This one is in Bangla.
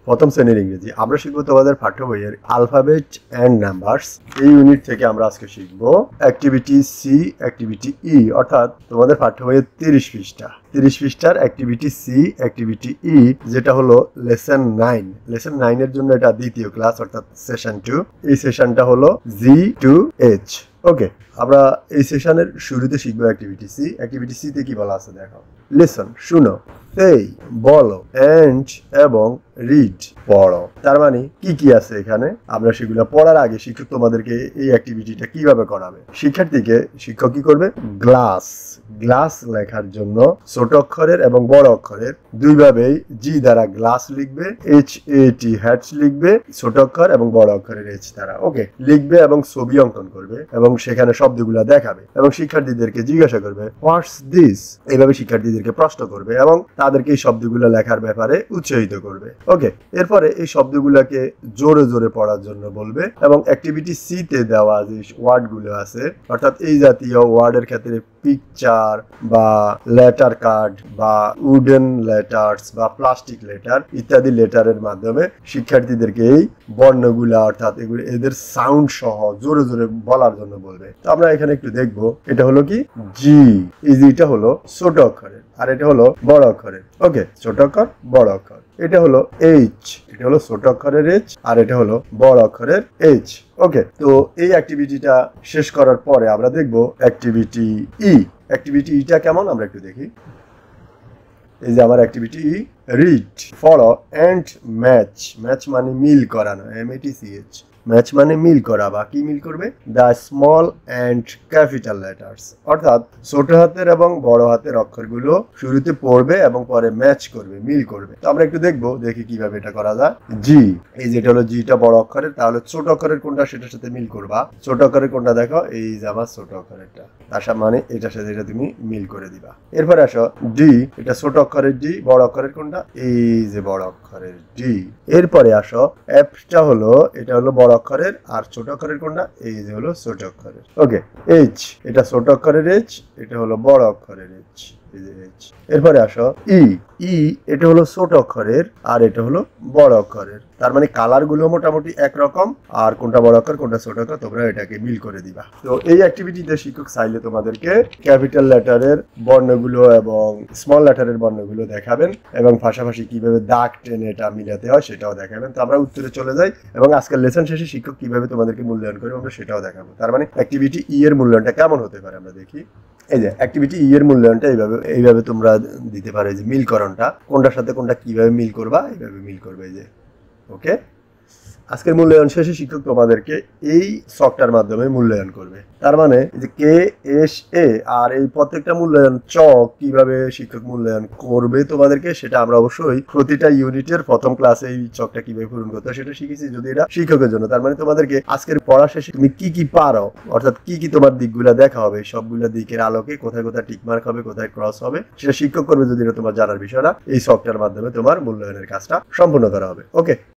প্রথম শ্রেণীর ইংরেজি। আমরা শিখবো তোমাদের পাঠ্য বইয়ের আলফাবেট অ্যান্ড নাম্বারস। এই ইউনিট থেকে আমরা আজকে শিখবো অ্যাক্টিভিটি সি, অ্যাক্টিভিটি ই, অর্থাৎ তোমাদের পাঠ্য বইয়ের 30 পৃষ্ঠা। 30 পৃষ্ঠার অ্যাক্টিভিটি সি, অ্যাক্টিভিটি ই, যেটা হলো লেসন 9। লেসন 9 এর জন্য এটা দ্বিতীয় ক্লাস, অর্থাৎ সেশন 2। এই সেশনটা হলো জি টু এইচ। ওকে, আমরা এই সেশনের শুরুতে শিখবো অ্যাক্টিভিটি সি। অ্যাক্টিভিটি সি তে কি বলা আছে দেখো। লিসন, শুনো, সেই, বলো, এন্ড এবং রিড, পড়ো। তার মানে কি কি আছে এখানে, আমরা সেগুলো পড়ার আগে শিক্ষক তোমাদেরকে এই অ্যাক্টিভিটিটা কিভাবে করাবে। শিক্ষার্থীকে শিক্ষক কি করবে, গ্লাস লেখার জন্য ছোট অক্ষরের এবং বড় অক্ষরের দুইভাবেই জি দ্বারা গ্লাস লিখবে, HAT হ্যাটস লিখবে ছোট অক্ষর এবং বড় অক্ষরের H দ্বারা। ওকে, লিখবে এবং ছবি অঙ্কন করবে এবং সেখানে শব্দগুলো দেখাবে এবং শিক্ষার্থীদেরকে জিজ্ঞাসা করবে হোয়াটস দিস। এইভাবে শিক্ষার্থীদেরকে প্রশ্ন করবে এবং তাদেরকে এই শব্দগুলো লেখার ব্যাপারে উৎসাহিত করবে। ওকে, এরপরে এই শব্দগুলোকে জোরে জোরে পড়ার জন্য বলবে এবং অ্যাক্টিভিটি সি তে দেওয়া যে ওয়ার্ডগুলো আছে, অর্থাৎ এই জাতীয় ওয়ার্ডের ক্ষেত্রে পিকচার বা লেটার কার্ড বা উডেন লেটার্স বা প্লাস্টিক লেটার ইত্যাদি লেটারের মাধ্যমে শিক্ষার্থীদেরকে এই বর্ণগুলা অর্থাৎ এগুলো এদের সাউন্ড সহ জোরে জোরে বলার জন্য বলবে। তো আমরা এখানে একটু দেখবো, এটা হলো কি জি, এই জিটা হলো ছোট অক্ষরের আর এটা হলো বড় অক্ষরের। ওকে, ছোট অক্ষর বড় অক্ষর। এটা হলো এইচ, এটা হলো ছোট অক্ষরের এইচ আর এটা হলো বড় অক্ষরের এইচ। ওকে, তো এই অ্যাক্টিভিটিটা শেষ করার পরে আমরা দেখবো অ্যাক্টিভিটি ই। অ্যাক্টিভিটি ইটা কেমন আমরা একটু দেখি। এই যে আমার অ্যাক্টিভিটি ই, read, follow and match. Match মানে মিল করানো, MATCH। ম্যাচ মানে মিল করা বা কি মিল করবে, the small and capital letters, অর্থাৎ ছোট হাতের এবং বড় হাতের অক্ষরগুলো শুরুতে পড়বে এবং পরে ম্যাচ করবে, মিল করবে। তো আমরা একটু দেখবো, দেখি কিভাবে এটা করা যায়। জি, এই যেটা হলো জিটা বড় অক্ষরের, তাহলে ছোট অক্ষরের কোনটা সেটার সাথে মিল করবা। ছোট অক্ষরের কোনটা দেখো, এই যে আমার ছোট অক্ষরেরটা, তার মানে এটার সাথে এটা তুমি মিল করে দিবা। এরপরে আসো ডি, এটা ছোট অক্ষরের ডি, বড় অক্ষরের কোনটা, এই যে বড় অক্ষরের ডি। এরপরে আসো এফটা হলো, এটা হলো বড় অক্ষরের আর ছোট অক্ষরের কোনটা, এই যে হলো ছোট অক্ষরের। ওকে, এইচ, এটা ছোট অক্ষরের এইচ, এটা হলো বড় অক্ষরের এইচ। এরপরে আসো ই, এটা হলো ছোট অক্ষরের আর এটা হলো বড় অক্ষরের। তার মানে কালার গুলো মোটামুটি একরকম, আর কোনটা বড় অক্ষর কোনটা ছোট অক্ষর তোমরা এটাকে মিল করে দিবা। তো এই অ্যাক্টিভিটিতে শিক্ষক চাইলে তোমাদেরকে ক্যাপিটাল লেটারের বর্ণগুলো এবং স্মল লেটারের বর্ণগুলো দেখাবেন এবং পাশাপাশি কিভাবে দাগ টেনে এটা মিলাতে হয় সেটাও দেখাবেন। তো আমরা উত্তরে চলে যাই এবং আজকের লেসন শেষে শিক্ষক কিভাবে তোমাদেরকে মূল্যায়ন করে আমরা সেটাও দেখাবো। তার মানে অ্যাক্টিভিটি ই এর মূল্যায়নটা কেমন হতে পারে আমরা দেখি। এই যে অ্যাক্টিভিটি ই এর মূল্যায়নটা এইভাবে তোমরা দিতে পারো, যে মিলকরণটা কোনটার সাথে কোনটা কিভাবে মিল করবা, এইভাবে মিল করবে। এই যে ওকে, আজকের মূল্যায়ন শেষে শিক্ষক তোমাদেরকে এই ছকটার মাধ্যমে মূল্যায়ন করবে। তার মানে যে KSA আর এই প্রত্যেকটা মূল্যায়ন চক কিভাবে শিক্ষক মূল্যায়ন করবে তোমাদেরকে, সেটা আমরা অবশ্যই প্রতিটা ইউনিটের প্রথম ক্লাসে এই চকটা কিভাবে পূরণ করতে হয় সেটা শিখেছি, যদি এটা শিক্ষকের জন্য। তার মানে তোমাদেরকে আজকের পড়া শেষে তুমি কি কি পারো, অর্থাৎ কি কি তোমার দিকগুলা দেখা হবে, সবগুলা দিকের আলোকে কোথায় কোথায় টিকমার্ক হবে, কোথায় ক্রস হবে, সেটা শিক্ষক করবে যদি এটা তোমার জানার বিষয় না। এই ছকটার মাধ্যমে তোমার মূল্যায়নের কাজটা সম্পূর্ণ করা হবে। ওকে।